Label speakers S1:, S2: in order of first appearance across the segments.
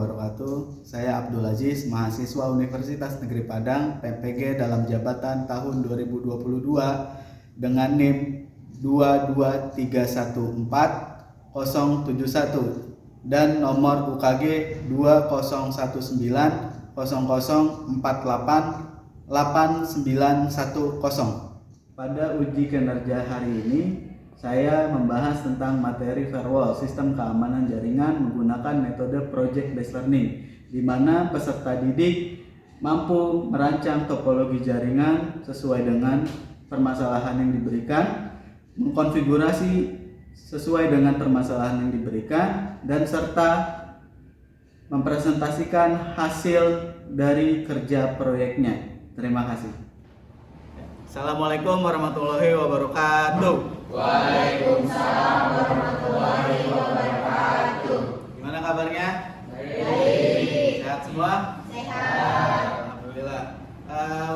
S1: wabarakatuh. Saya Abdul Aziz, mahasiswa Universitas Negeri Padang, PMPG dalam jabatan tahun 2022 dengan NIM 22314-071 dan nomor UKG 2019488910. Pada uji kinerja hari ini, saya membahas tentang materi firewall, sistem keamanan jaringan menggunakan metode project based learning, di mana peserta didik mampu merancang topologi jaringan sesuai dengan permasalahan yang diberikan, mengkonfigurasi sesuai dengan permasalahan yang diberikan, dan serta mempresentasikan hasil dari kerja proyeknya. Terima kasih. Assalamualaikum warahmatullahi wabarakatuh.
S2: Waalaikumsalam warahmatullahi wabarakatuh.
S1: Gimana kabarnya?
S2: Baik.
S1: Sehat semua?
S2: Sehat.
S1: Alhamdulillah.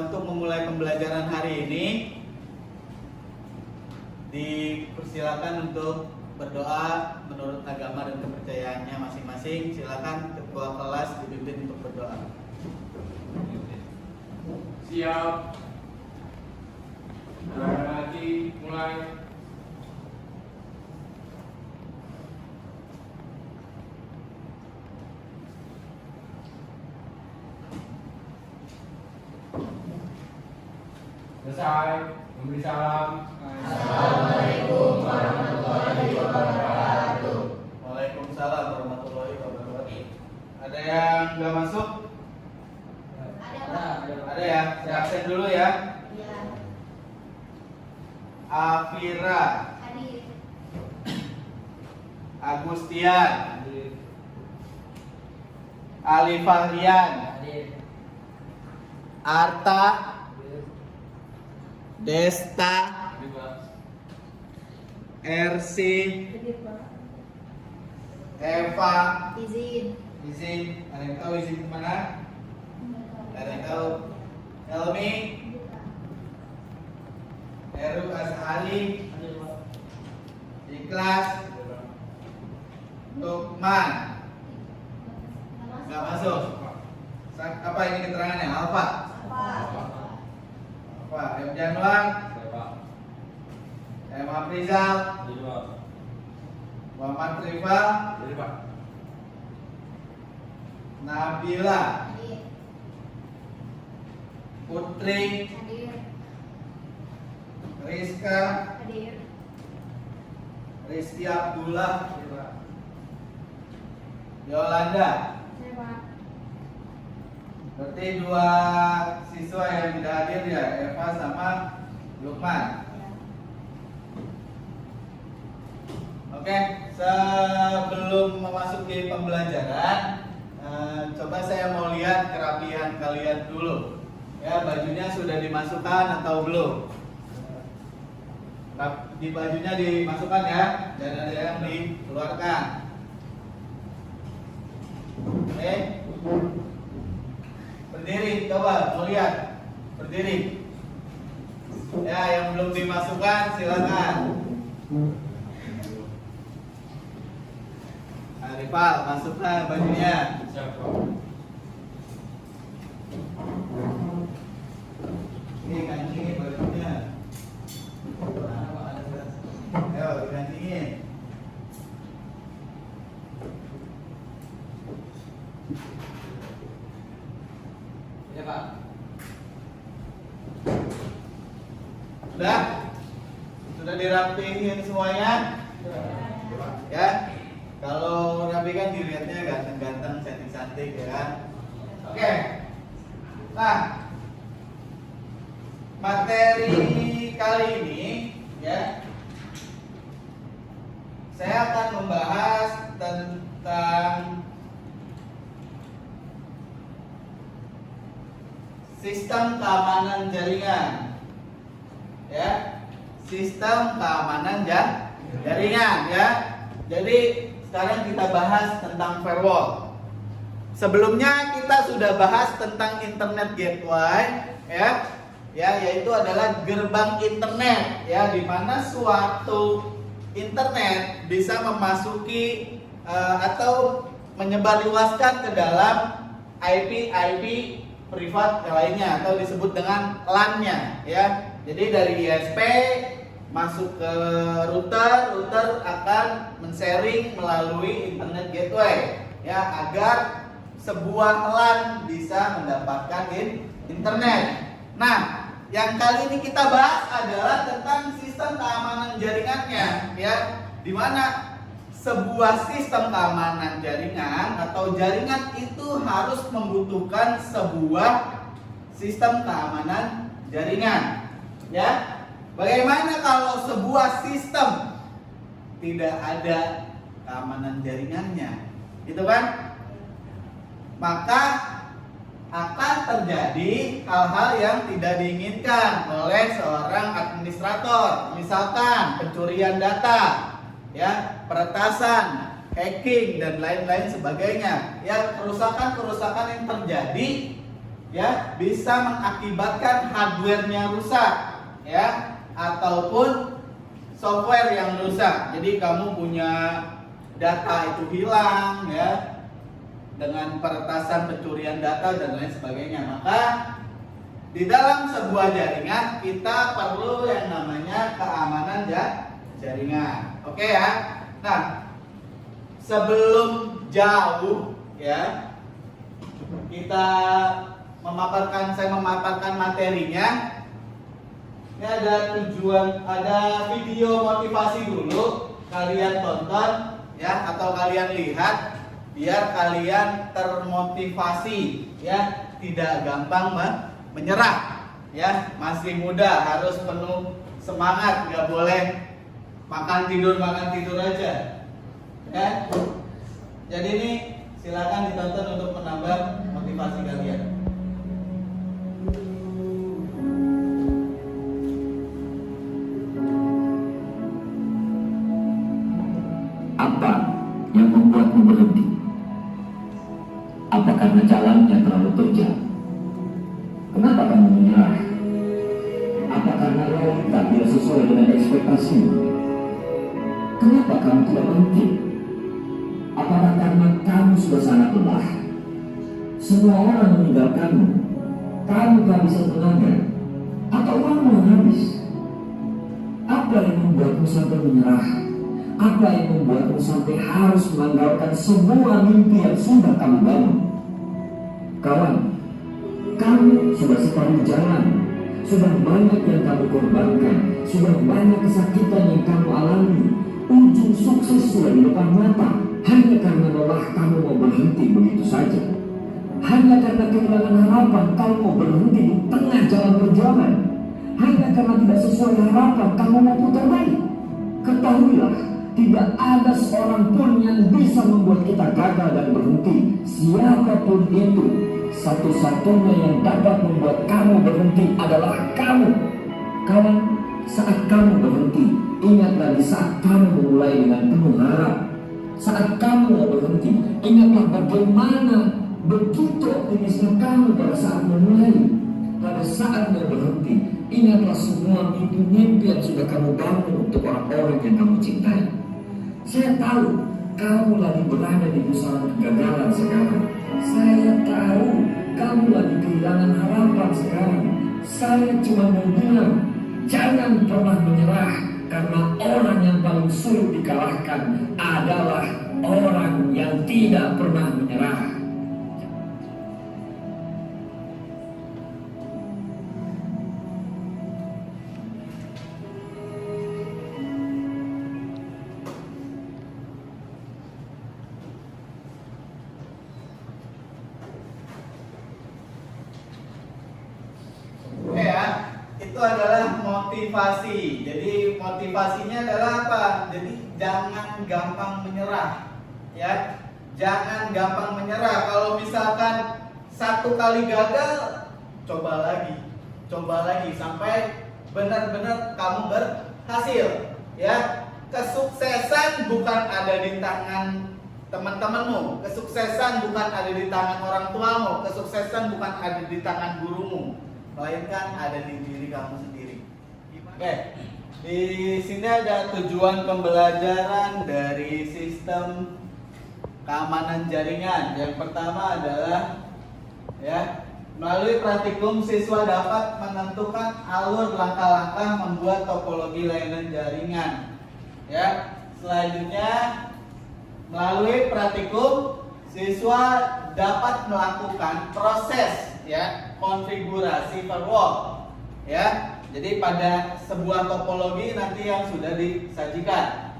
S1: Untuk memulai pembelajaran hari ini, dipersilakan untuk berdoa menurut agama dan kepercayaannya masing-masing. Silakan ketua kelas dipimpin untuk berdoa.
S3: Siap. Lagi mulai. Selesai. Memberi salam.
S2: Assalamualaikum warahmatullahi wabarakatuh.
S1: Waalaikumsalam warahmatullahi wabarakatuh. Ada yang nggak masuk? Ada ya? Saya absen dulu ya.
S2: Ya.
S1: Afira,
S2: Hadir.
S1: Agustian, Ali Fahrian, Arta, Desta, RC,
S2: Hadir, Pak.
S1: Eva,
S2: Izin.
S1: izin. Ada yang tahu izin kemana? Ada yang tahu? Helmi, Heru Ashali, Ikhlas, Lukman. Nggak masuk. Apa ini keterangannya? Alfa. Apa? M Januar, M Afrizal, Muhammad Rifal, Nabila,
S2: Hadir.
S1: Putri,
S2: Hadir.
S1: Rizka,
S2: Hadir.
S1: Rizky Abdullah, Yolanda.
S2: Saya, Pak.
S1: Berarti dua siswa yang tidak hadir ya, Eva sama Lukman.
S2: Ya.
S1: Oke, sebelum memasuki pembelajaran, coba saya mau lihat kerapihan kalian dulu. Ya, bajunya sudah dimasukkan atau belum? Di bajunya dimasukkan ya, dan ada yang dikeluarkan. Oke, berdiri, coba mau lihat, berdiri. Ya, yang belum dimasukkan silakan. Rifal, masukkan bajunya. Ini kancingin bajunya. Ayo, dikancingin. Ya, Pak. Sudah? Sudah dirapihin semuanya? Ya. Kalau rapi kan dilihatnya ganteng-ganteng, cantik-cantik ya kan. Oke. Nah, materi kali ini ya, saya akan membahas tentang sistem keamanan jaringan. Ya, sistem keamanan jaringan ya. Jadi sekarang kita bahas tentang firewall. Sebelumnya kita sudah bahas tentang internet gateway ya, yaitu adalah gerbang internet ya, di mana suatu internet bisa memasuki atau menyebarluaskan ke dalam IP privat yang lainnya atau disebut dengan LAN-nya ya. Jadi dari ISP masuk ke router akan men-sharing melalui internet gateway ya, agar sebuah LAN bisa mendapatkan internet. Nah, yang kali ini kita bahas adalah tentang sistem keamanan jaringannya ya, di mana sebuah sistem keamanan jaringan atau jaringan itu harus membutuhkan sebuah sistem keamanan jaringan ya. Bagaimana kalau sebuah sistem tidak ada keamanan jaringannya, gitu kan? Maka akan terjadi hal-hal yang tidak diinginkan oleh seorang administrator, misalkan pencurian data ya, peretasan, hacking dan lain-lain sebagainya. Ya, kerusakan-kerusakan yang terjadi ya bisa mengakibatkan hardware-nya rusak ya, ataupun software yang rusak. Jadi kamu punya data itu hilang ya, dengan peretasan, pencurian data dan lain sebagainya. Maka di dalam sebuah jaringan kita perlu yang namanya keamanan jaringan. Oke ya. Nah, sebelum jauh ya saya memaparkan materinya. Ini ada video motivasi dulu, kalian tonton ya, atau kalian lihat biar kalian termotivasi ya, tidak gampang menyerah ya, masih muda harus penuh semangat, nggak boleh makan tidur aja ya. Jadi ini silakan ditonton untuk menambah motivasi kalian.
S4: Apa yang membuatmu berhenti? Apa karena jalannya terlalu terjal? Kenapa kamu menyerah? Apa karena realita tidak sesuai dengan ekspektasimu? Kenapa kamu tidak berhenti? Apakah karena kamu sudah sangat lelah? Semua orang meninggalkanmu, kamu kehabisan tenaga, atau uangmu yang habis? Apa yang membuatmu sampai menyerah? Apa yang membuatmu sampai harus mengandalkan semua mimpi yang sudah kamu bangun? Kawan, kamu sudah separuh jalan, sudah banyak yang kamu korbankan, sudah banyak kesakitan yang kamu alami. Ujung sukses sudah di depan mata. Hanya karena lelah kamu mau berhenti begitu saja. Hanya karena kehilangan harapan kamu mau berhenti di tengah jalan perjuangan. Hanya karena tidak sesuai harapan kamu mau putar balik. Ketahuilah, tidak ada seorang pun yang bisa membuat kita gagal dan berhenti. Siapapun itu, satu-satunya yang dapat membuat kamu berhenti adalah kamu. Kawan, saat kamu berhenti, ingatlah di saat kamu memulai dengan penuh harap. Saat kamu mau berhenti, ingatlah bagaimana begitu optimisnya kamu pada saat memulai. Pada saat mau berhenti, ingatlah semua mimpi-mimpi yang sudah kamu bangun untuk orang-orang yang kamu cintai. Saya tahu kamu lagi berada di pusaran kegagalan sekarang. Saya tahu kamu lagi kehilangan harapan sekarang. Saya cuma mau bilang, jangan pernah menyerah, karena orang yang paling sulit dikalahkan adalah orang yang tidak pernah menyerah.
S1: Itu adalah motivasi. Jadi motivasinya adalah apa? Jadi jangan gampang menyerah ya. Jangan gampang menyerah. Kalau misalkan satu kali gagal, coba lagi sampai benar-benar kamu berhasil ya. Kesuksesan bukan ada di tangan teman-temanmu, kesuksesan bukan ada di tangan orang tuamu, kesuksesan bukan ada di tangan gurumu, melainkan ada di diri kamu sendiri. Oke, di sini ada tujuan pembelajaran dari sistem keamanan jaringan. Yang pertama adalah ya, melalui praktikum siswa dapat menentukan alur langkah-langkah membuat topologi layanan jaringan. Ya, selanjutnya melalui praktikum siswa dapat melakukan proses ya konfigurasi firewall. Ya, jadi pada sebuah topologi nanti yang sudah disajikan.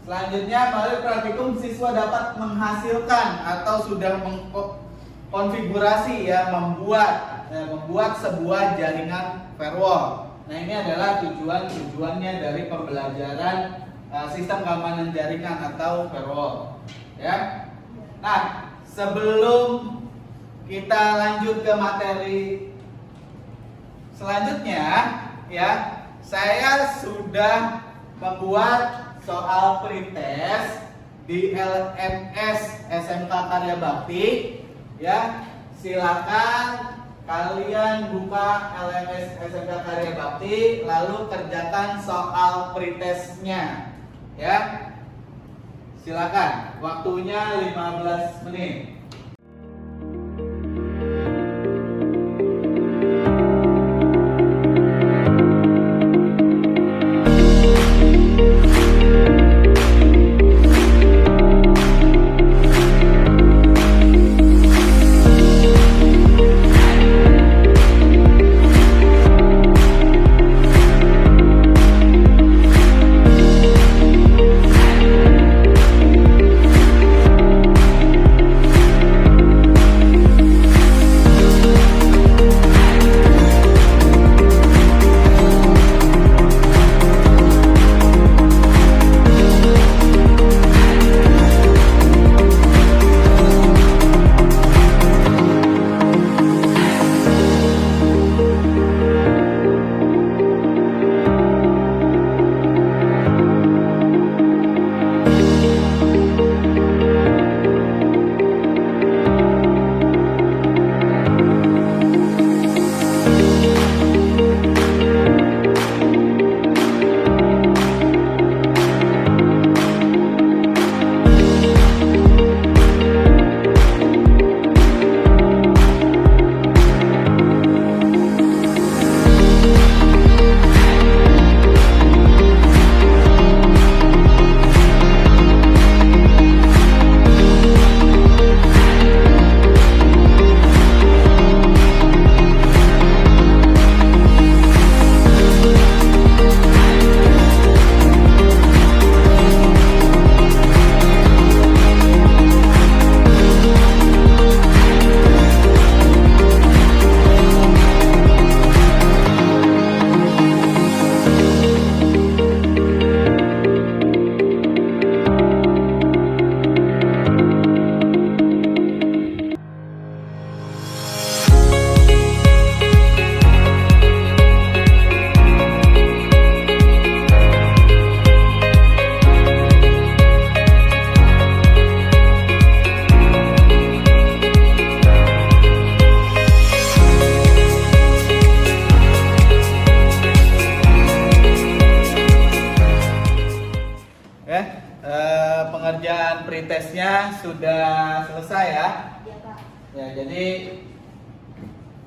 S1: Selanjutnya melalui praktikum siswa dapat menghasilkan atau sudah mengkonfigurasi ya membuat sebuah jaringan firewall. Nah, ini adalah tujuannya dari pembelajaran sistem keamanan jaringan atau firewall. Ya. Nah, sebelum kita lanjut ke materi selanjutnya, ya, saya sudah membuat soal pretest di LMS SMK Karya Bakti. Ya, silakan kalian buka LMS SMK Karya Bakti, lalu kerjakan soal pretestnya. Ya, silakan. Waktunya 15 menit. Pengerjaan pretestnya sudah selesai ya.
S2: Iya, Pak.
S1: Ya, jadi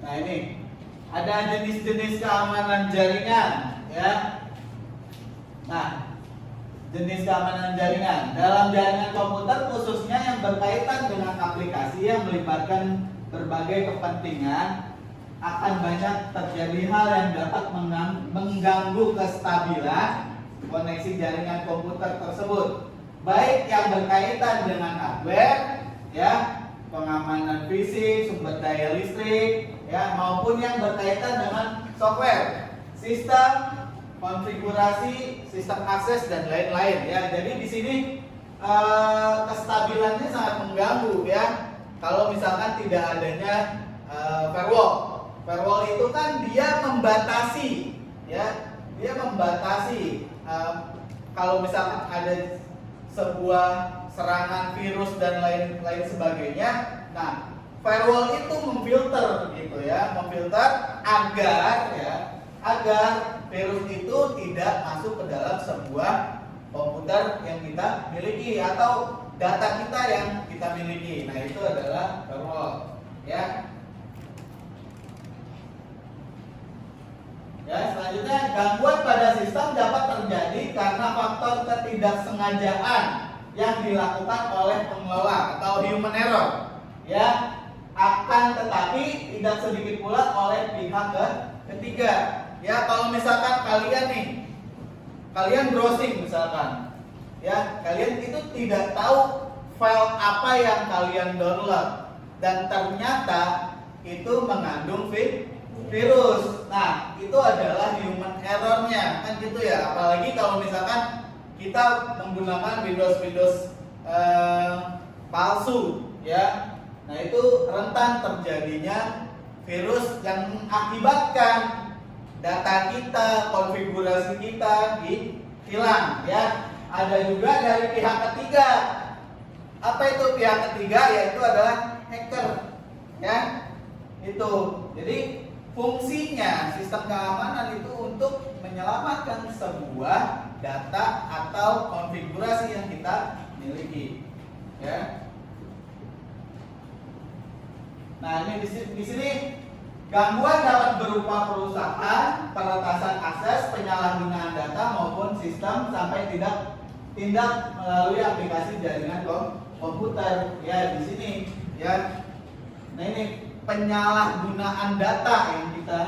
S1: nah ini ada jenis-jenis keamanan jaringan ya. Nah, jenis keamanan jaringan dalam jaringan komputer khususnya yang berkaitan dengan aplikasi yang melibatkan berbagai kepentingan akan banyak terjadi hal yang dapat mengganggu kestabilan koneksi jaringan komputer tersebut, baik yang berkaitan dengan hardware, ya, pengamanan fisik, sumber daya listrik, ya, maupun yang berkaitan dengan software, sistem, konfigurasi, sistem akses dan lain-lain. Ya, jadi di sini kestabilannya sangat mengganggu, ya. Kalau misalkan tidak adanya firewall, firewall itu kan dia membatasi, ya, dia membatasi. Kalau misalkan ada sebuah serangan virus dan lain sebagainya, nah firewall itu memfilter gitu ya, memfilter agar virus itu tidak masuk ke dalam sebuah komputer yang kita miliki atau data kita yang kita miliki. Nah, itu adalah firewall, ya. Ya, selanjutnya gangguan pada sistem dapat terjadi karena faktor ketidaksengajaan yang dilakukan oleh pengelola atau human error. Ya, akan tetapi tidak sedikit pula oleh pihak ketiga. Ya, kalau misalkan kalian browsing misalkan, ya, kalian itu tidak tahu file apa yang kalian download dan ternyata itu mengandung virus. Nah, itu adalah human errornya, kan gitu ya. Apalagi kalau misalkan kita menggunakan Windows palsu, ya. Nah, itu rentan terjadinya virus yang mengakibatkan data kita, konfigurasi kita hilang, ya. Ada juga dari pihak ketiga. Apa itu pihak ketiga? Yaitu adalah hacker, ya. Itu. Jadi fungsinya sistem keamanan itu untuk menyelamatkan sebuah data atau konfigurasi yang kita miliki, ya. Nah, ini di sini gangguan dapat berupa perusakan, peretasan akses, penyalahgunaan data maupun sistem sampai tindak melalui aplikasi jaringan komputer. Ya, di sini, ya. Nah, ini penyalahgunaan data yang kita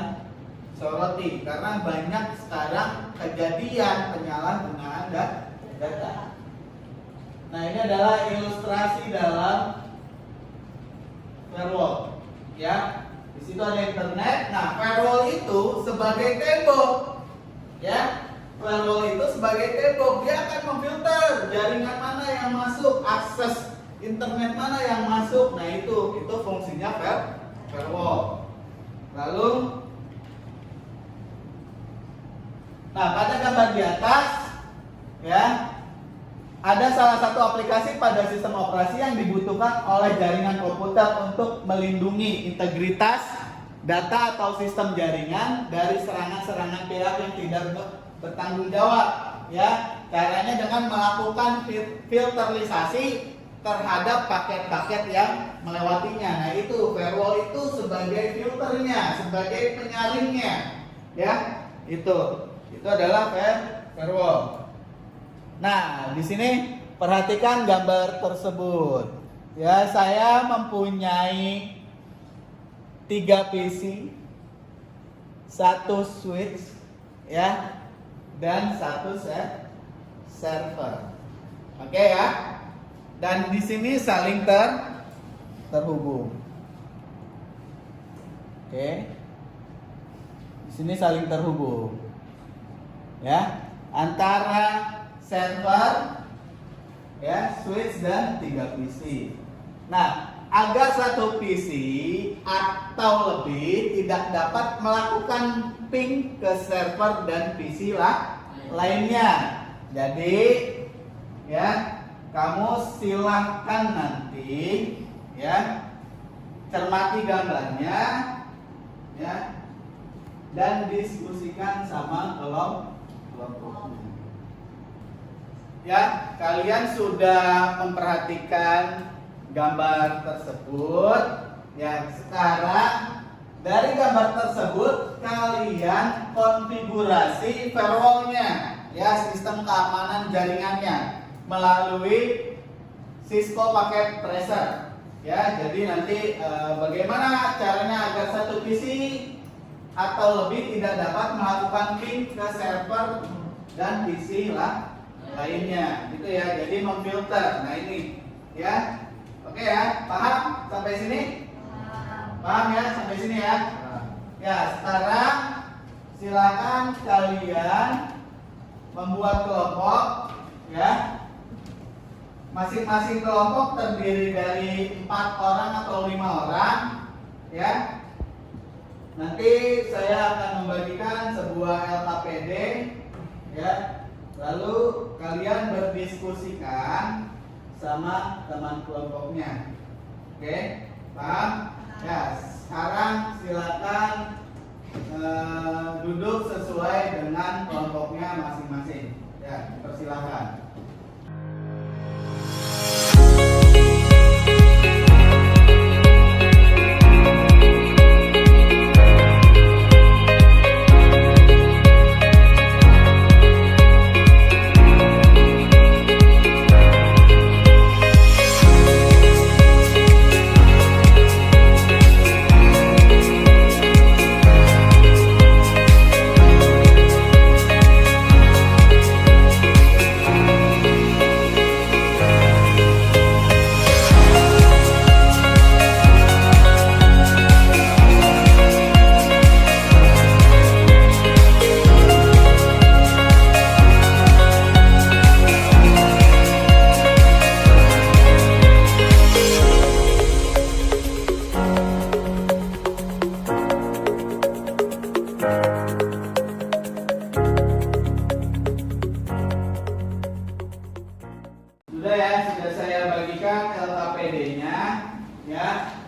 S1: soroti karena banyak sekarang kejadian penyalahgunaan data. Nah, ini adalah ilustrasi dalam firewall, ya. Di situ ada internet. Nah, firewall itu sebagai tembok, ya. Firewall itu sebagai tembok, dia akan memfilter jaringan mana yang masuk, akses internet mana yang masuk. Nah, itu fungsinya firewall. Lalu, nah, pada gambar di atas, ya, ada salah satu aplikasi pada sistem operasi yang dibutuhkan oleh jaringan komputer untuk melindungi integritas data atau sistem jaringan dari serangan-serangan pihak yang tidak bertanggung jawab, ya. Caranya dengan melakukan filterisasi terhadap paket-paket yang melewatinya. Nah, itu firewall itu sebagai filternya, sebagai penyaringnya, ya. Itu adalah firewall. Nah, di sini perhatikan gambar tersebut. Ya, saya mempunyai 3 PC, 1 switch, ya, dan 1 server. Oke, ya. Dan di sini saling terhubung. Oke. Di sini saling terhubung. Ya, antara server, ya, switch dan 3 PC. Nah, agar satu PC atau lebih tidak dapat melakukan ping ke server dan PC lainnya. Jadi, ya, kamu silahkan nanti, ya, cermati gambarnya, ya, dan diskusikan sama kelompoknya. Ya, kalian sudah memperhatikan gambar tersebut. Ya, sekarang dari gambar tersebut kalian konfigurasi firewallnya, ya, sistem keamanan jaringannya melalui Cisco Packet Tracer. Ya, jadi nanti bagaimana caranya agar satu PC atau lebih tidak dapat melakukan ping ke server dan PC lainnya, gitu ya. Jadi memfilter. Nah, ini, ya. Oke, ya, paham sampai sini? Paham ya sampai sini, ya? Ya, sekarang silakan kalian membuat kelompok, ya. Masing-masing kelompok terdiri dari 4 orang atau 5 orang, ya. Nanti saya akan membagikan sebuah LKPD, ya. Lalu kalian berdiskusikan sama teman kelompoknya. Oke, paham? Ya, sekarang silakan duduk sesuai dengan kelompoknya masing-masing. Ya, persilakan. ya.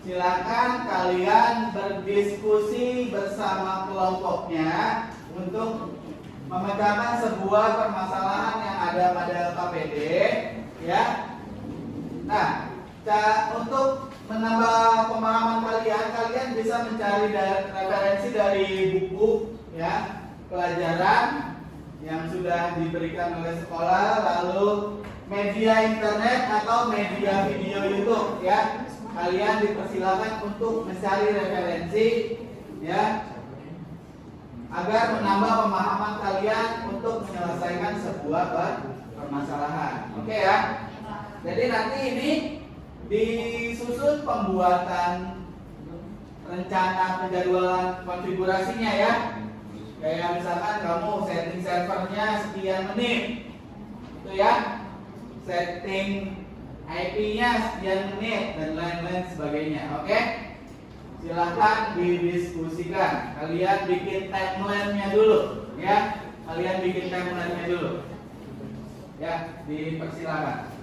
S1: Silakan kalian berdiskusi bersama kelompoknya untuk memecahkan sebuah permasalahan yang ada pada KPD, ya. Nah, untuk menambah pemahaman kalian bisa mencari referensi dari buku, ya, pelajaran yang sudah diberikan oleh sekolah, lalu media internet atau media video YouTube, ya. Kalian dipersilakan untuk mencari referensi, ya, agar menambah pemahaman kalian untuk menyelesaikan sebuah permasalahan. Oke ya. Jadi nanti ini disusun pembuatan rencana penjadwalan konfigurasinya, ya. Kayak misalkan kamu setting servernya sekian menit, itu ya. Setting IP-nya sekian menit dan lain-lain sebagainya. Oke? Silahkan didiskusikan. Kalian bikin timeline-nya dulu, ya. Kalian bikin timeline-nya dulu. Ya, dipersilakan.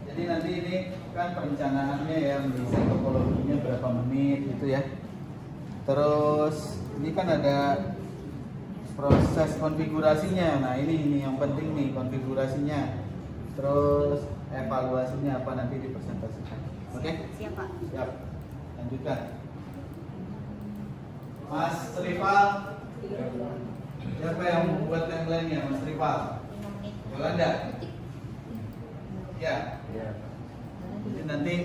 S1: Jadi nanti ini kan perencanaannya ya, mendesain topologinya berapa menit gitu ya. Terus ini kan ada proses konfigurasinya. Nah ini yang penting nih, konfigurasinya. Terus evaluasinya apa nanti dipresentasikan. Oke?
S2: Siap, Pak.
S1: Siap. Lanjutkan. Mas Rival. Siapa yang membuat timeline-nya, Mas Rival? Yolanda. Ya. Jadi nanti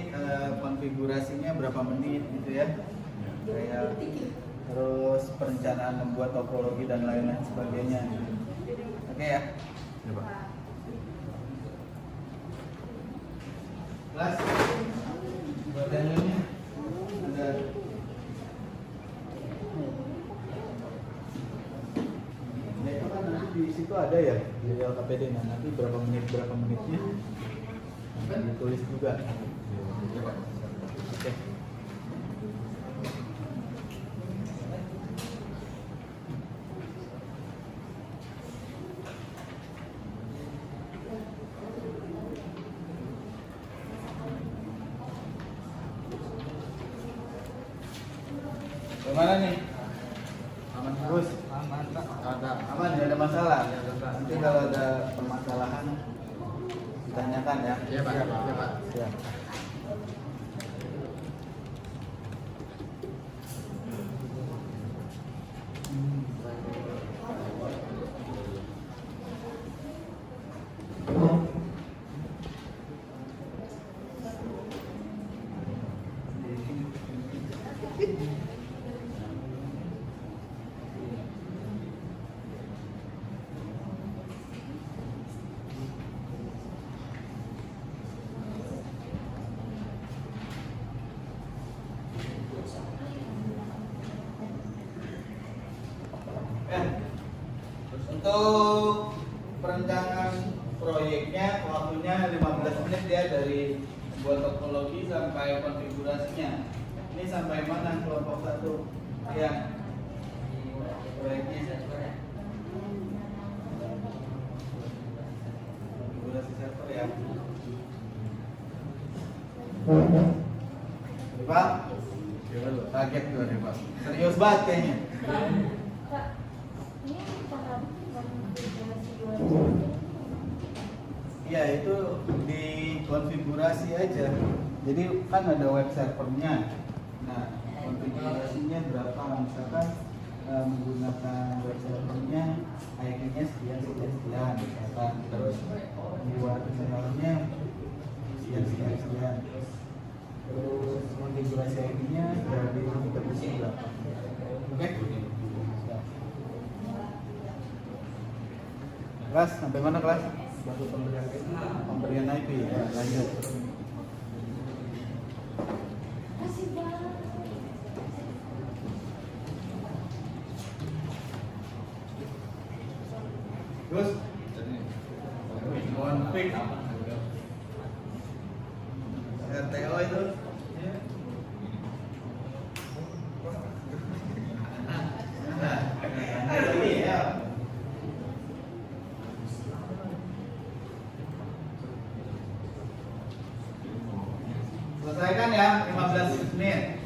S1: konfigurasinya berapa menit gitu ya. Kayak terus perencanaan membuat topologi dan lain-lain sebagainya. Oke ya. Kelas buat timeline-nya ada. Nah, itu kan nanti di situ ada ya di LKPD. Nah, nanti berapa menitnya kan ditulis juga. Oke. Gimana nih? Aman terus? Aman, aman, nggak ada masalah. Nanti kalau ada permasalahan ditanyakan ya. Iya Pak. Iya Pak. Ya. Untuk perencanaan proyeknya waktunya 15 menit ya, dari buat topologi sampai konfigurasinya. Ini sampai mana kelompok 1? Ya. Proyeknya konfigurasi server ya. Pak? Kaget gue nih Pak. Serius banget kayaknya. Iya itu di konfigurasi aja. Jadi kan ada web servernya. Nah, konfigurasinya berapa? Misalkan menggunakan web servernya IP-nya sekian misalkan, terus buat channelnya sekian. Terus konfigurasi IP-nya dari terpisah berapa? Oke? Kelas, sampai mana kelas? Baru pemberian IP ya, lanjut. Terus config RTO itu selesaikan ya 15 menit.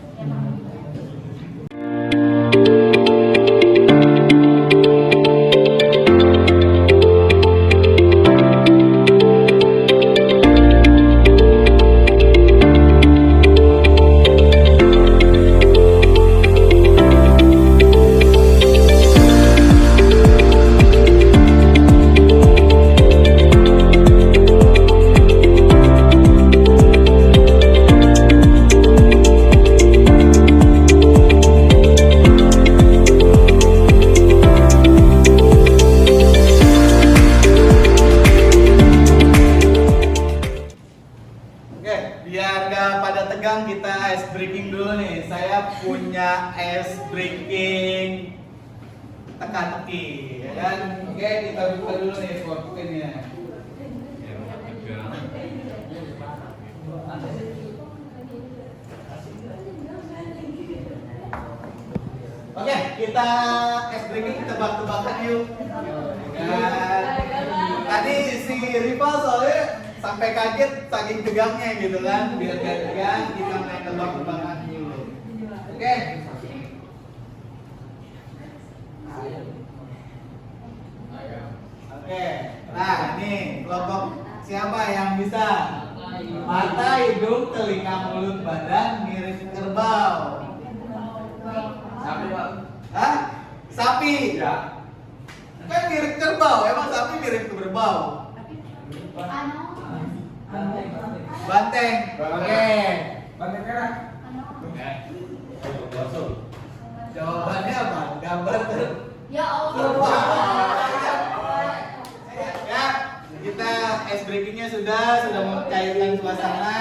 S1: Biar gak pada tegang, kita ice breaking dulu nih. Saya punya ice breaking teka-teki, ya kan? Oke, kita buka dulu nih formutirnya. Oke, kita ice breaking, tebak-tebakan yuk. Tadi si rival soalnya sampai kaget saking tegangnya gitu kan, biar gak tegang kita main tebak-tebakan dulu. Oke. Oke. Nah, nih kelompok siapa yang bisa? Mata, hidung, telinga, mulut, badan mirip kerbau.
S3: Sapi, Pak.
S1: Hah? Sapi.
S3: Ya.
S1: Kan mirip kerbau, emang sapi mirip kerbau. Banteng. Oke.
S3: Banteng merah.
S1: Jawabannya apa? Gambar
S2: Ya
S1: kerbau.
S2: Allah.
S1: Ya, kita ice breakingnya sudah mencairkan suasana.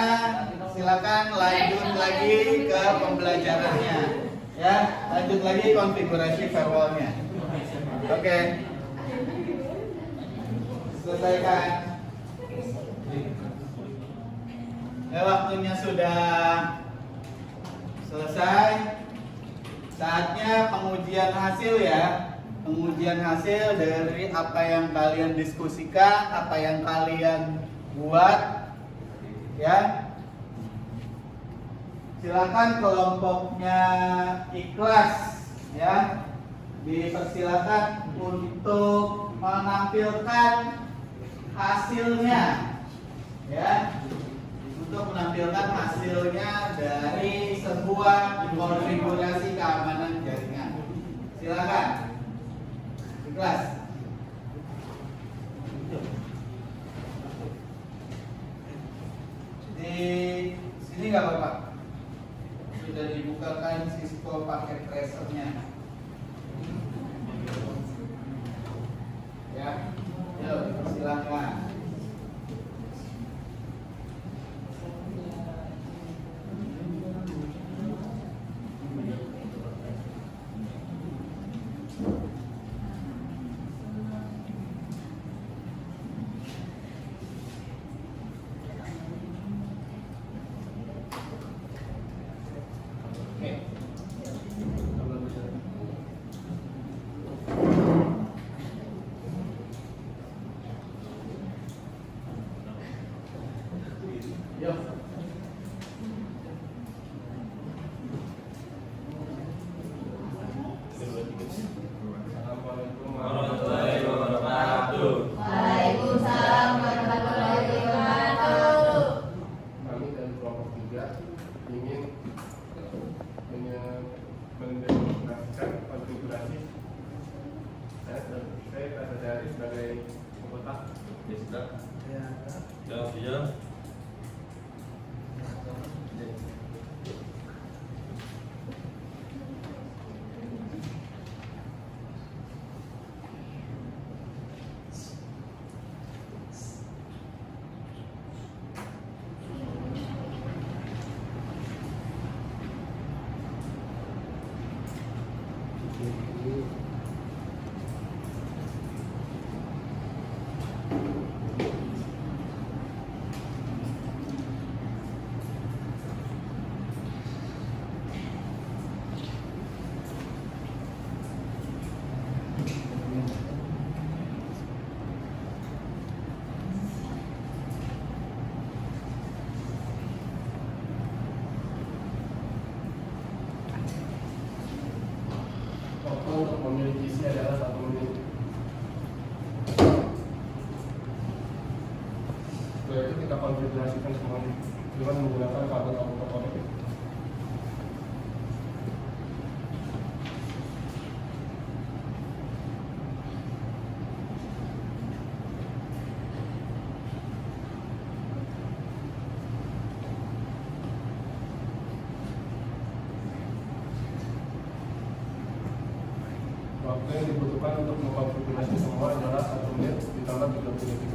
S1: Silakan lanjut lagi ke pembelajarannya. Ya, lanjut lagi konfigurasi firewallnya. Oke. Selesaikan. Ya, waktunya sudah selesai. Saatnya pengujian hasil ya. Pengujian hasil dari apa yang kalian diskusikan, apa yang kalian buat. Ya. Silakan kelompoknya ikhlas ya. Dipersilakan untuk menampilkan hasilnya ya, untuk menampilkan hasilnya dari sebuah konfigurasi keamanan jaringan. Silakan ikhlas. Di sini nggak apa-apa, sudah dibukakan Cisco paket tracernya ya. Yuk, silakan.
S3: Assalamualaikum warahmatullahi wabarakatuh.
S2: Waalaikumsalam warahmatullahi
S5: Iya.
S3: Waktu untuk memilih isi adalah 1 menit. Setelah itu kita konfigurasikan semuanya dengan menggunakan kabel autoconnect. Waktu yang dibutuhkan untuk mengkonfigurasi semua adalah 1 menit ditambah 30 detik.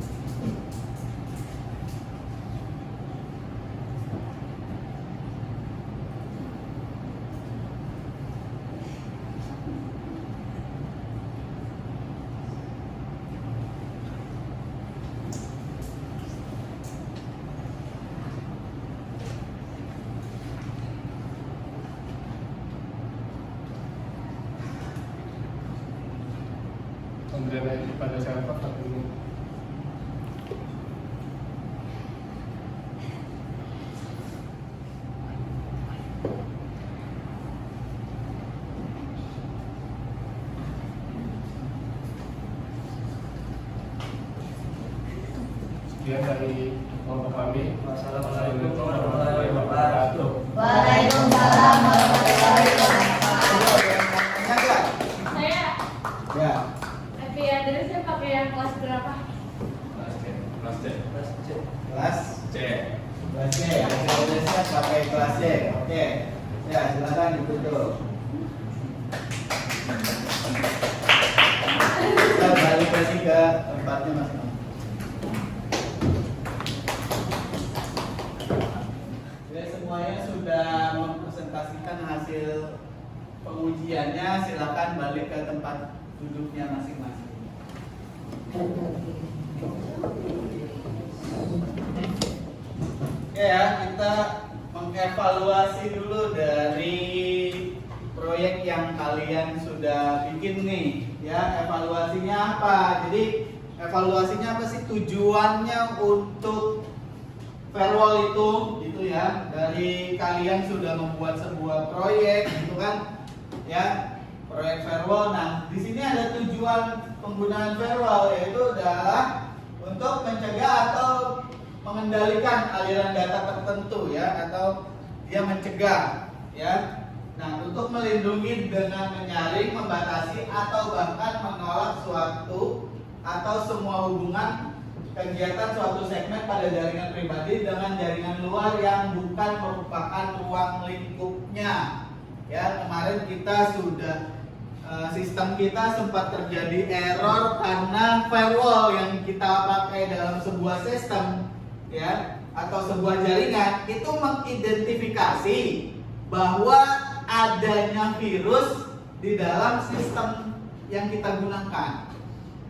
S3: Pemberian ID pada server 1 menit. Sekian dari kelompok kami. Wassalamualaikum warahmatullahi wabarakatuh.
S2: Waalaikumsalam warahmatullahi
S1: Tanya nggak?
S2: Saya
S1: Ya.
S2: IP address-nya pakai yang kelas berapa?
S5: Kelas C. Kelas C.
S1: Kelas
S5: C.
S1: kelas C. Address-nya pakai kelas C. Oke. Ya, silakan ditutup. Kita balik lagi ke tempatnya Mas. Jadi semuanya sudah mempresentasikan hasil pengujiannya, silakan balik ke tempat duduknya masing-masing. Oke ya, kita mengevaluasi dulu dari proyek yang kalian sudah bikin nih. Ya, evaluasinya apa? Jadi evaluasinya apa sih, tujuannya untuk firewall itu gitu ya. Dari kalian sudah membuat sebuah proyek gitu kan. Ya, proyek firewall. Nah, di sini ada tujuan penggunaan firewall, yaitu adalah untuk mencegah atau mengendalikan aliran data tertentu ya, atau dia mencegah ya. Nah, untuk melindungi dengan menyaring, membatasi atau bahkan menolak suatu atau semua hubungan kegiatan suatu segmen pada jaringan pribadi dengan jaringan luar yang bukan merupakan ruang lingkupnya. Ya, kemarin kita sudah sistem kita sempat terjadi error karena firewall yang kita pakai dalam sebuah sistem ya atau sebuah jaringan itu mengidentifikasi bahwa adanya virus di dalam sistem yang kita gunakan.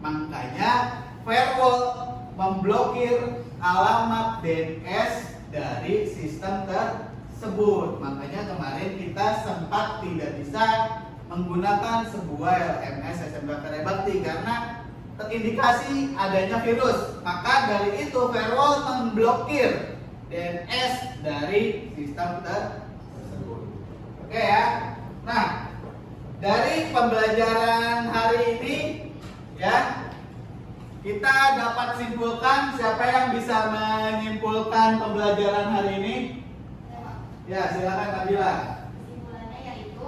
S1: Makanya firewall memblokir alamat DNS dari sistem tersebut. Makanya kemarin kita sempat tidak bisa menggunakan sebuah LMS SMK Karya Bakti karena terindikasi adanya virus. Maka dari itu firewall memblokir DNS dari sistem tersebut. Oke ya. Nah, dari pembelajaran hari ini ya, kita dapat simpulkan. Siapa yang bisa menyimpulkan pembelajaran hari ini? Ya, silakan Nabila.
S2: Kesimpulannya yaitu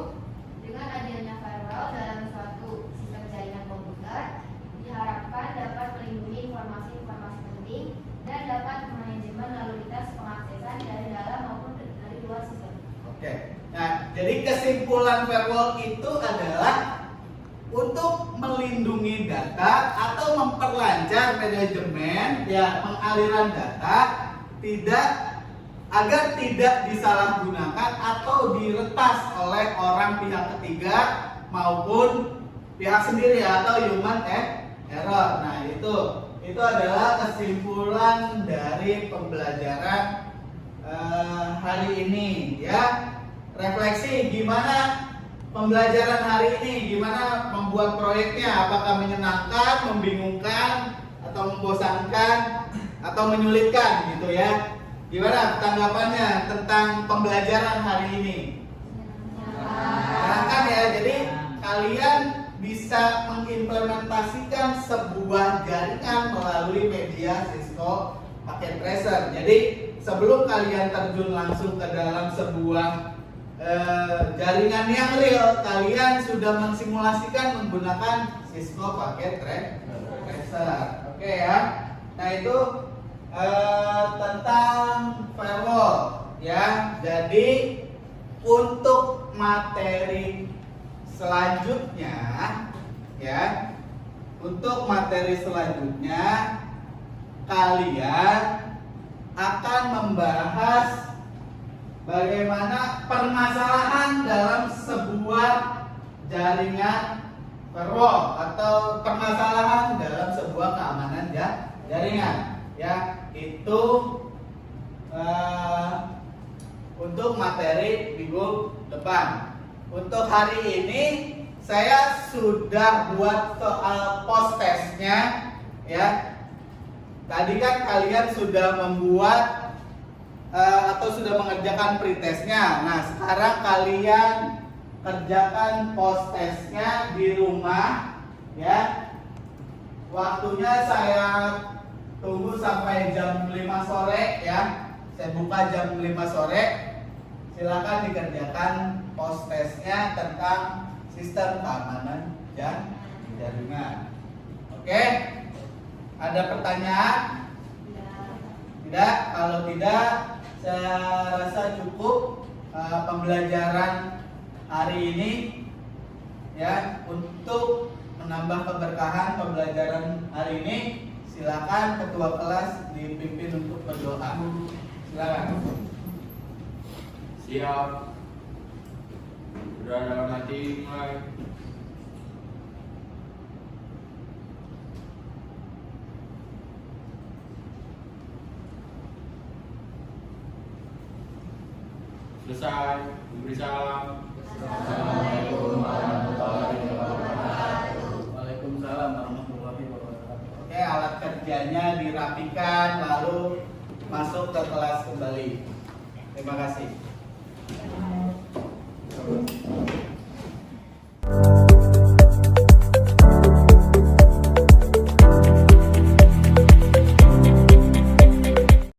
S2: dengan adanya firewall dalam suatu sistem jaringan komputer diharapkan dapat melindungi informasi-informasi penting dan dapat memanajemen
S1: Jadi kesimpulan firewall itu adalah untuk melindungi data atau memperlancar manajemen ya pengaliran data agar tidak disalahgunakan atau diretas oleh orang pihak ketiga maupun pihak sendiri atau human error. Nah, itu adalah kesimpulan dari pembelajaran hari ini ya. Refleksi gimana pembelajaran hari ini, gimana membuat proyeknya, apakah menyenangkan, membingungkan, atau membosankan, atau menyulitkan gitu ya. Gimana tanggapannya tentang pembelajaran hari ini? Menyenangkan ya, jadi kalian bisa mengimplementasikan sebuah jaringan melalui media Cisco Packet Tracer. Jadi sebelum kalian terjun langsung ke dalam sebuah jaringan yang real, kalian sudah mensimulasikan menggunakan Cisco Packet Tracer. Oke ya. Nah itu tentang firewall ya. Jadi untuk materi selanjutnya ya, untuk materi selanjutnya kalian akan membahas bagaimana permasalahan dalam sebuah jaringan firewall atau permasalahan dalam sebuah keamanan jaringan ya. Itu untuk materi minggu depan. Untuk hari ini saya sudah buat soal post testnya ya. Tadi kan kalian sudah membuat atau sudah mengerjakan pretestnya. Nah, sekarang kalian kerjakan post testnya di rumah ya. Waktunya saya tunggu sampai jam 5 sore ya. Saya buka jam 5 sore. Silakan dikerjakan post testnya tentang sistem keamanan jaringan. Oke? Ada pertanyaan? Tidak. Kalau tidak, saya rasa cukup pembelajaran hari ini ya. Untuk menambah keberkahan pembelajaran hari ini, silakan ketua kelas dipimpin untuk berdoa. Silakan.
S5: Siap. Sudah dalam hati mulai. Selesai. Memberi salam.
S1: Assalamualaikum warahmatullahi wabarakatuh. Waalaikumsalam warahmatullahi wabarakatuh. Oke, alat kerjanya dirapikan lalu masuk ke kelas kembali. Terima kasih.